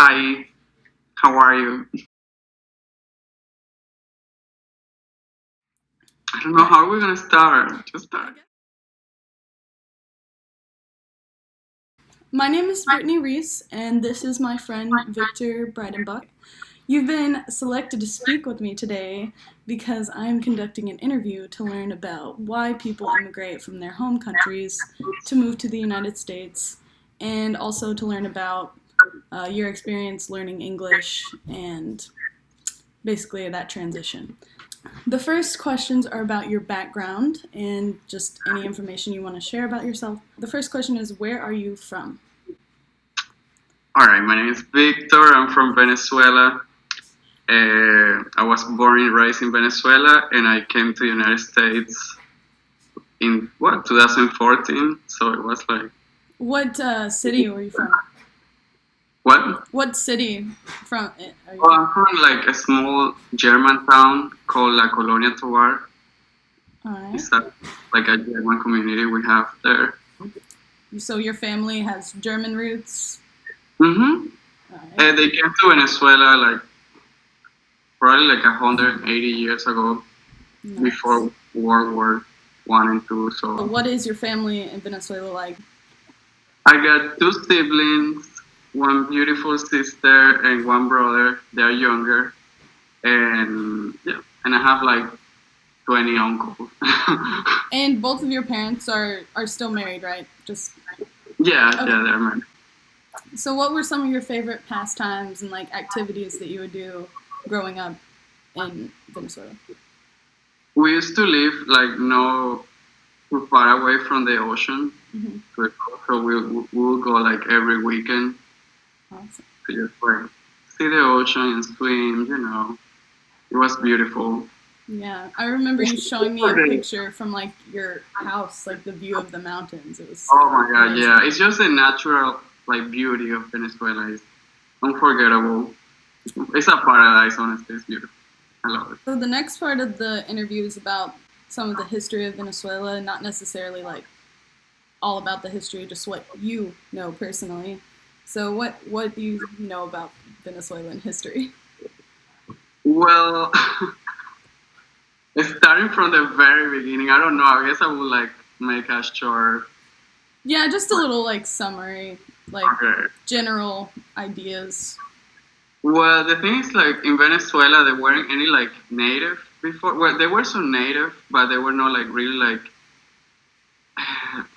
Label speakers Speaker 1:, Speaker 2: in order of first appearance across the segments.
Speaker 1: Hi, how are you? I don't know how we're gonna start. Just start.
Speaker 2: My name is Brittany Reese, and this is my friend Victor Breidenbach. You've been selected to speak with me today because I'm conducting an interview to learn about why people immigrate from their home countries to move to the United States, and also to learn about your experience learning English and basically that transition. The first questions are about your background and just any information you want to share about yourself. The first question is, where are you from?
Speaker 1: All right, my name is Victor. I'm from Venezuela. I was born and raised in Venezuela, and I came to the United States in 2014. So it was like
Speaker 2: What city were you from?
Speaker 1: what?
Speaker 2: What city from are you
Speaker 1: Well,
Speaker 2: from?
Speaker 1: I'm from like a small German town called La Colonia Tovar.
Speaker 2: All right.
Speaker 1: It's like a German community we have there.
Speaker 2: So your family has German roots.
Speaker 1: Mm-hmm.
Speaker 2: All right.
Speaker 1: They came to Venezuela like probably like 180 years ago,
Speaker 2: Nice.
Speaker 1: before World War I and II.
Speaker 2: So
Speaker 1: So
Speaker 2: what is your family in Venezuela like?
Speaker 1: I got two siblings, one beautiful sister and one brother. They're younger, and yeah, and I have like 20 uncles.
Speaker 2: And both of your parents are still married, right? Just
Speaker 1: Yeah,
Speaker 2: okay.
Speaker 1: yeah, they're married.
Speaker 2: So what were some of your favorite pastimes and like activities that you would do growing up in Venezuela?
Speaker 1: We used to live like no too far away from the ocean,
Speaker 2: Mm-hmm.
Speaker 1: so we will go like every weekend
Speaker 2: Awesome.
Speaker 1: to just like see the ocean and swim. It was beautiful.
Speaker 2: Yeah, I remember you showing me a picture from like your house, like the view of the mountains. It was
Speaker 1: Oh my god,
Speaker 2: amazing.
Speaker 1: yeah. It's just the natural like beauty of Venezuela is unforgettable. It's a paradise, honestly. It's beautiful. I love it.
Speaker 2: So the next part of the interview is about some of the history of Venezuela, not necessarily like all about the history, just what you know personally. So what do you know about Venezuelan history?
Speaker 1: Well, starting from the very beginning, I don't know. I guess I would like make a short.
Speaker 2: Yeah, just a little like summary, like
Speaker 1: Okay.
Speaker 2: general ideas.
Speaker 1: Well, the thing is, like in Venezuela, there weren't any like native before. Well, there were some native, but they were not like really like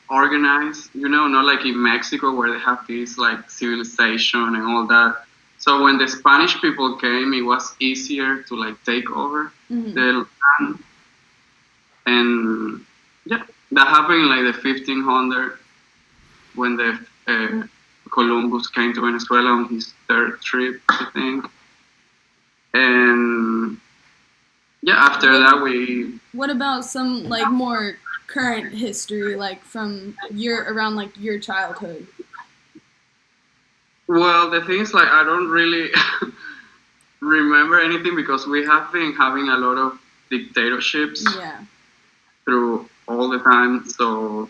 Speaker 1: organized, not like in Mexico where they have this like civilization and all that. So when the Spanish people came, it was easier to like take over
Speaker 2: Mm-hmm.
Speaker 1: the land, and yeah, that happened in like the 1500 when the Columbus came to Venezuela on his third trip, I think, and yeah, after that we.
Speaker 2: What about some like more current history, like from around like your childhood?
Speaker 1: Well, the thing is, like, I don't really remember anything because we have been having a lot of dictatorships
Speaker 2: Yeah.
Speaker 1: through all the time. So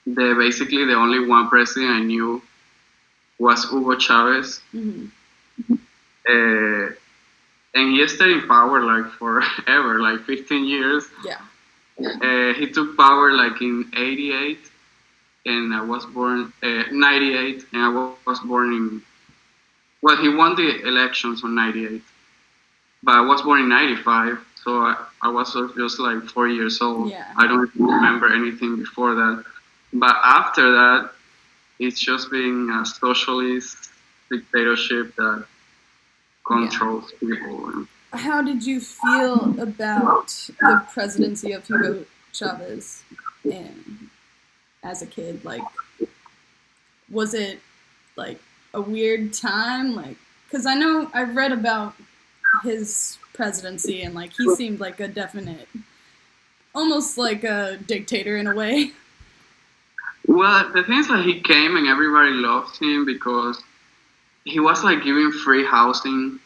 Speaker 1: basically the only one president I knew was Hugo Chavez,
Speaker 2: Mm-hmm.
Speaker 1: uh, and he stayed in power like forever, like 15 years.
Speaker 2: Yeah.
Speaker 1: He took power like in '88, and I was born '98, and I was born in. Well, he won the elections on '98. But I was born in '95, so I was just like 4 years old.
Speaker 2: Yeah.
Speaker 1: I don't remember anything before that. But after that, it's just being a socialist dictatorship that controls people.
Speaker 2: How did you feel about the presidency of Hugo Chavez as a kid? Like, was it like a weird time? Like, because I know I've read about his presidency and like he seemed like a definite, almost like a dictator in a way.
Speaker 1: Well, the thing is that he came and everybody loved him because he was like giving free housing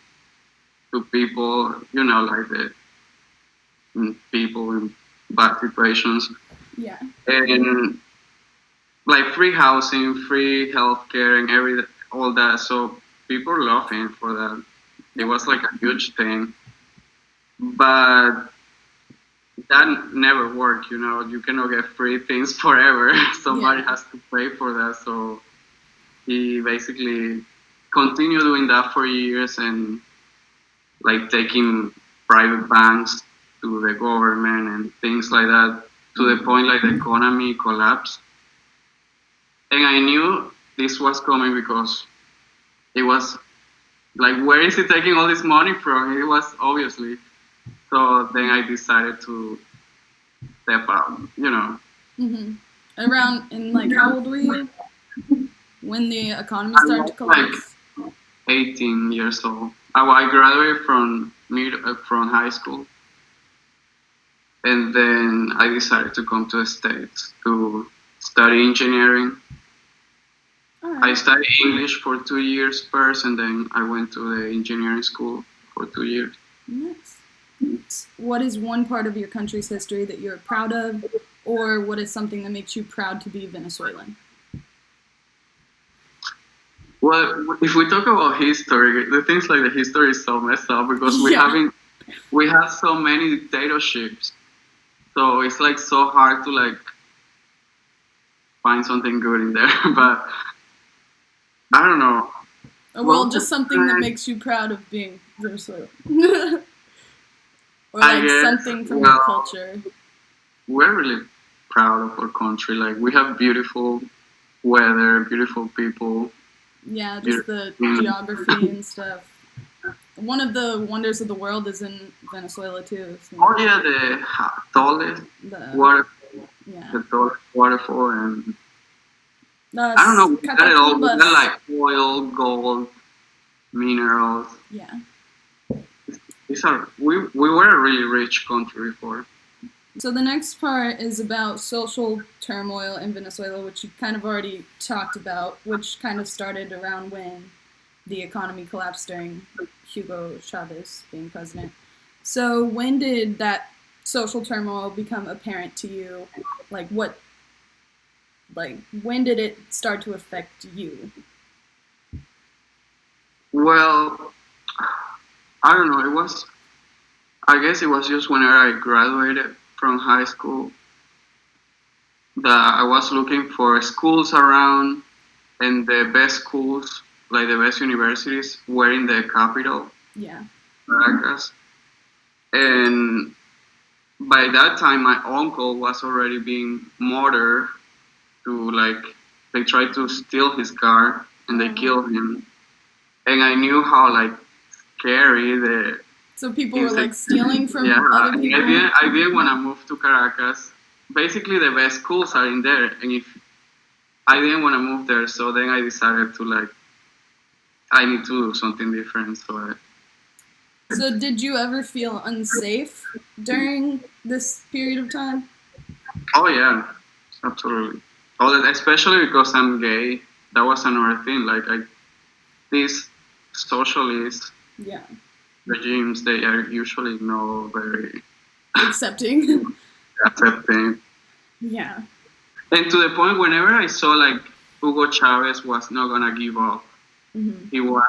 Speaker 1: to people, like the people in bad situations.
Speaker 2: Yeah.
Speaker 1: And like free housing, free healthcare, and all that. So people love him for that. It was like a huge thing, but that never worked. You cannot get free things forever. Somebody
Speaker 2: Yeah.
Speaker 1: has to pay for that. So he basically continued doing that for years and like taking private banks to the government and things like that to the
Speaker 2: Mm-hmm.
Speaker 1: point like the economy collapsed. And I knew this was coming because it was like, where is he taking all this money from? It was obviously. So then I decided to step out.
Speaker 2: Mm-hmm. Around in like how old were you when the economy
Speaker 1: I
Speaker 2: started to
Speaker 1: was like
Speaker 2: collapse?
Speaker 1: 18 years old. I graduated from high school, and then I decided to come to the States to study engineering.
Speaker 2: All
Speaker 1: I
Speaker 2: right.
Speaker 1: studied English for 2 years first, and then I went to the engineering school for 2 years.
Speaker 2: Nice. What is one part of your country's history that you're proud of, or what is something that makes you proud to be Venezuelan?
Speaker 1: Well, if we talk about history, the things like the history is so messed up because
Speaker 2: Yeah.
Speaker 1: we have so many dictatorships, so it's like so hard to like find something good in there. But I don't know.
Speaker 2: Well,
Speaker 1: Most of
Speaker 2: just
Speaker 1: the
Speaker 2: something that
Speaker 1: time,
Speaker 2: makes you proud of being Venezuelan. Or
Speaker 1: I
Speaker 2: like
Speaker 1: guess,
Speaker 2: something from your
Speaker 1: well,
Speaker 2: culture.
Speaker 1: we're really proud of our country. Like we have beautiful weather, beautiful people,
Speaker 2: Yeah, just
Speaker 1: beautiful
Speaker 2: the
Speaker 1: things.
Speaker 2: geography and stuff. One of the wonders of the world is in Venezuela too. So
Speaker 1: Oh yeah, the tallest
Speaker 2: the
Speaker 1: water,
Speaker 2: yeah,
Speaker 1: the tallest waterfall, and I don't know.
Speaker 2: las
Speaker 1: We got it all. We got
Speaker 2: catacumbas.
Speaker 1: like oil, gold, minerals.
Speaker 2: Yeah.
Speaker 1: We were a really rich country before.
Speaker 2: So the next part is about social turmoil in Venezuela, which you kind of already talked about, which kind of started around when the economy collapsed during Hugo Chavez being president. So when did that social turmoil become apparent to you? Like what like when did it start to affect you?
Speaker 1: Well, I don't know. I guess it was just whenever I graduated from high school that I was looking for schools around, and the best schools, like the best universities, were in the capital,
Speaker 2: Yeah.
Speaker 1: Caracas. And by that time, my uncle was already being murdered. To like, they tried to steal his car and they
Speaker 2: Oh.
Speaker 1: killed him. And I knew how like scary the
Speaker 2: So people were
Speaker 1: insect.
Speaker 2: like stealing
Speaker 1: Yeah,
Speaker 2: from other
Speaker 1: and
Speaker 2: people?
Speaker 1: I didn't want to move to Caracas. Basically, the best schools are in there, and if I didn't want to move there, so then I decided to like I need to do something different.
Speaker 2: So did you ever feel unsafe during this period of time?
Speaker 1: Oh yeah, absolutely. Oh, especially because I'm gay. That was another thing. Like these socialist
Speaker 2: Yeah.
Speaker 1: regimes, they are usually not very
Speaker 2: Accepting.
Speaker 1: accepting.
Speaker 2: Yeah.
Speaker 1: And to the point, whenever I saw like Hugo Chavez was not gonna give up,
Speaker 2: Hmm.
Speaker 1: he was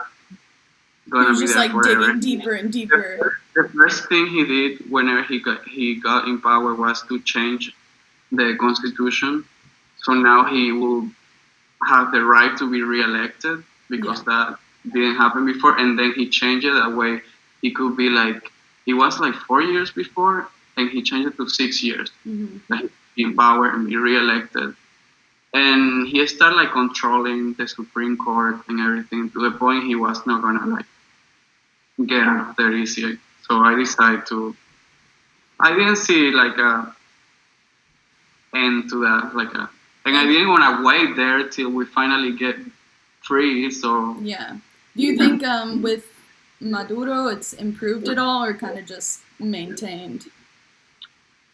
Speaker 2: He
Speaker 1: gonna
Speaker 2: was
Speaker 1: be
Speaker 2: just
Speaker 1: there
Speaker 2: like
Speaker 1: forever.
Speaker 2: digging deeper and
Speaker 1: The
Speaker 2: deeper.
Speaker 1: first, the first thing he did whenever he got in power was to change the constitution. So now he will have the right to be reelected
Speaker 2: Yeah.
Speaker 1: because that didn't happen before. And then he changed it that way. He could be like he was like 4 years before, and he changed it to 6 years.
Speaker 2: Hmm.
Speaker 1: That he be in power and be reelected. And he started like controlling the Supreme Court and everything to the point he was not gonna like get out of there easy. So I decided to. I didn't see like a end to that, and I
Speaker 2: And
Speaker 1: didn't want to wait there till we finally get free. So
Speaker 2: yeah. Do you think with Maduro it's improved at all or kind of just maintained?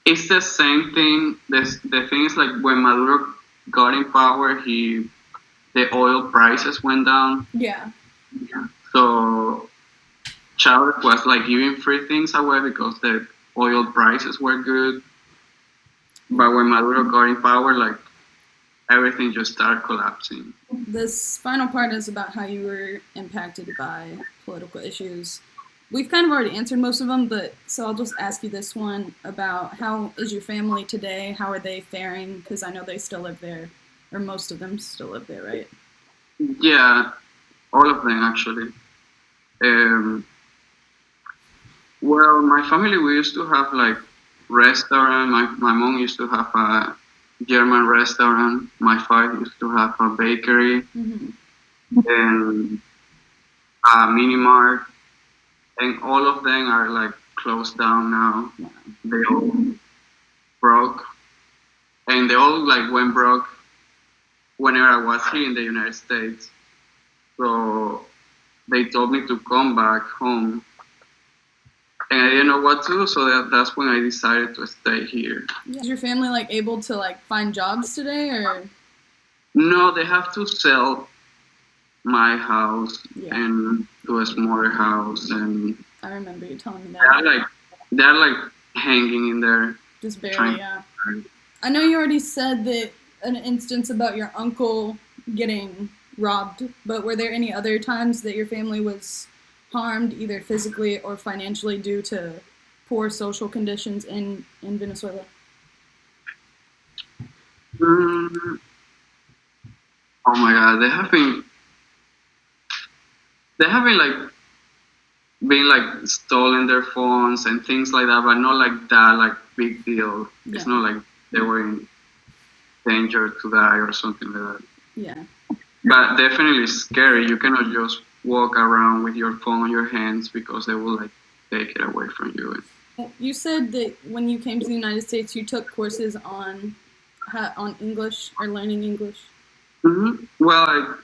Speaker 1: it's the same thing. The thing is like when Maduro got in power, the oil prices went down.
Speaker 2: Yeah.
Speaker 1: So Chavez was like giving free things away because the oil prices were good.
Speaker 2: Yeah.
Speaker 1: But when Maduro got in power, like everything just started collapsing.
Speaker 2: This final part is about how you were impacted by political issues. We've kind of already answered most of them, but so I'll just ask you this one about how is your family today? How are they faring? Because I know they still live there, or most of them still live there, right?
Speaker 1: Yeah, all of them actually. Um, well, my family, we used to have like restaurant. My mom used to have a German restaurant. My father used to have a bakery
Speaker 2: Mm-hmm.
Speaker 1: and a mini mart, and all of them are like closed down now.
Speaker 2: Wow.
Speaker 1: They all broke, and they all like went broke whenever I was here in the United States. So they told me to come back home, and I didn't know what to do. So that's when I decided to stay here.
Speaker 2: Yeah. Is your family like able to like find jobs today, or?
Speaker 1: No, they have to sell my house
Speaker 2: Yeah,
Speaker 1: and do a smaller house, and
Speaker 2: I remember you telling me
Speaker 1: they're
Speaker 2: that.
Speaker 1: like they're like hanging in there
Speaker 2: Just barely,
Speaker 1: trying.
Speaker 2: yeah. I know you already said that an instance about your uncle getting robbed, but were there any other times that your family was harmed, either physically or financially, due to poor social conditions in Venezuela?
Speaker 1: Mm, oh my god, they have been like being like stolen their phones and things like that, but not like that like big deal. It's
Speaker 2: Yeah,
Speaker 1: not like they were in danger to die or something like that.
Speaker 2: yeah.
Speaker 1: But definitely scary. You cannot just walk around with your phone on your hands because they will like take it away from you.
Speaker 2: You said that when you came to the United States, you took courses on English or learning English.
Speaker 1: Well,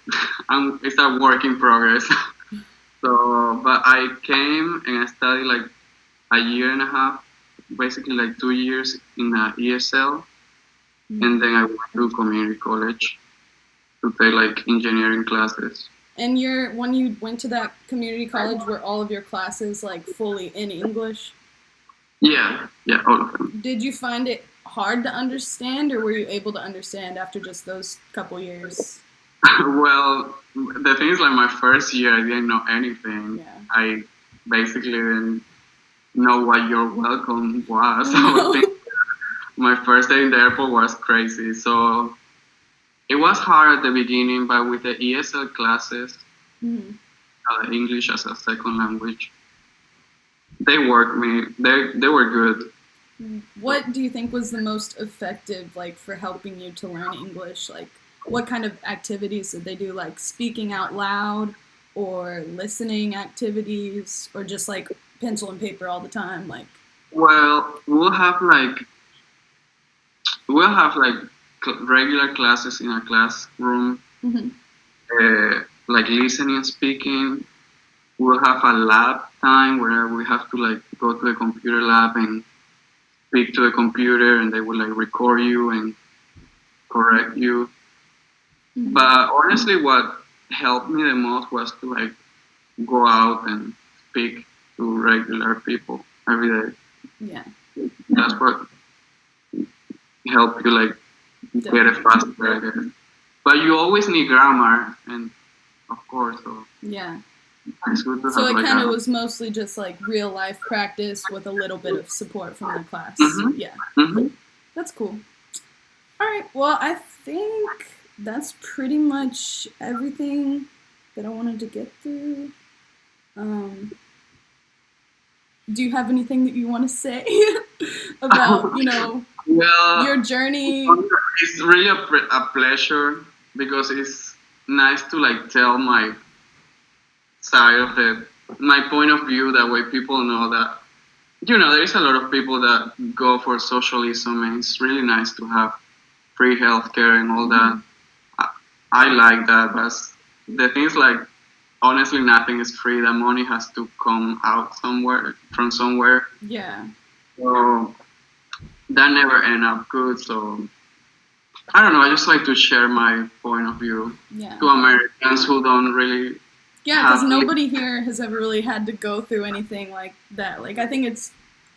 Speaker 1: it's a work in progress. So, but I came and I studied like a year and a half, basically like 2 years in a ESL,
Speaker 2: Mm.
Speaker 1: and then I went to community college to take like engineering classes.
Speaker 2: And when you went to that community college, were all of your classes like fully in English?
Speaker 1: Yeah, yeah, all of them.
Speaker 2: Did you find it hard to understand, or were you able to understand after just those couple years?
Speaker 1: Well, the thing is, like my first year, I didn't know anything.
Speaker 2: Yeah.
Speaker 1: I basically didn't know what your welcome was. So I
Speaker 2: No.
Speaker 1: think my first day in the airport was crazy. So it was hard at the beginning, but with the ESL classes,
Speaker 2: Mhm.
Speaker 1: English as a second language, they worked me. They were good.
Speaker 2: What do you think was the most effective, like, for helping you to learn English? Like, what kind of activities did they do? Like speaking out loud, or listening activities, or just like pencil and paper all the time? Like,
Speaker 1: Well, we'll have like regular classes in a classroom,
Speaker 2: mm-hmm.
Speaker 1: like listening and speaking. We'll have a lab time where we have to like go to the computer lab and speak to the computer, and they will like record you and correct you.
Speaker 2: Mm-hmm.
Speaker 1: But honestly, what helped me the most was to like go out and speak to regular people every day.
Speaker 2: Yeah.
Speaker 1: That's what helped you like get it faster, I guess. But you always need grammar, and of course, so
Speaker 2: Yeah.
Speaker 1: it's good to
Speaker 2: So
Speaker 1: have
Speaker 2: it
Speaker 1: like
Speaker 2: kind of
Speaker 1: a.
Speaker 2: was mostly just like real life practice with a little bit of support from the class.
Speaker 1: Mhm.
Speaker 2: Yeah.
Speaker 1: Mhm.
Speaker 2: That's cool. All right. Well, I think that's pretty much everything that I wanted to get through. Um, do you have anything that you want to say about, your
Speaker 1: Well,
Speaker 2: journey?
Speaker 1: it's really a pleasure because it's nice to like tell my side of my point of view. That way, people know that there is a lot of people that go for socialism, and it's really nice to have free healthcare and all that. I, I like that, but the thing is like honestly, nothing is free. The money has to come out somewhere from somewhere.
Speaker 2: Yeah.
Speaker 1: So that never end up good. So I don't know. I just like to share my point of view
Speaker 2: Yeah.
Speaker 1: to Americans who don't really
Speaker 2: Yeah, because
Speaker 1: have.
Speaker 2: nobody here has ever really had to go through anything like that. Like, I think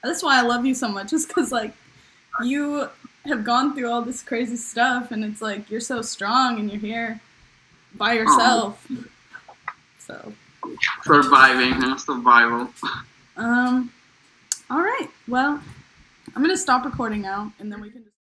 Speaker 2: that's why I love you so much, is because, like, you have gone through all this crazy stuff, and it's like you're so strong and you're here by
Speaker 1: Oh,
Speaker 2: yourself. So,
Speaker 1: surviving and survival.
Speaker 2: um, all right. Well, I'm gonna stop recording now, and then we can just.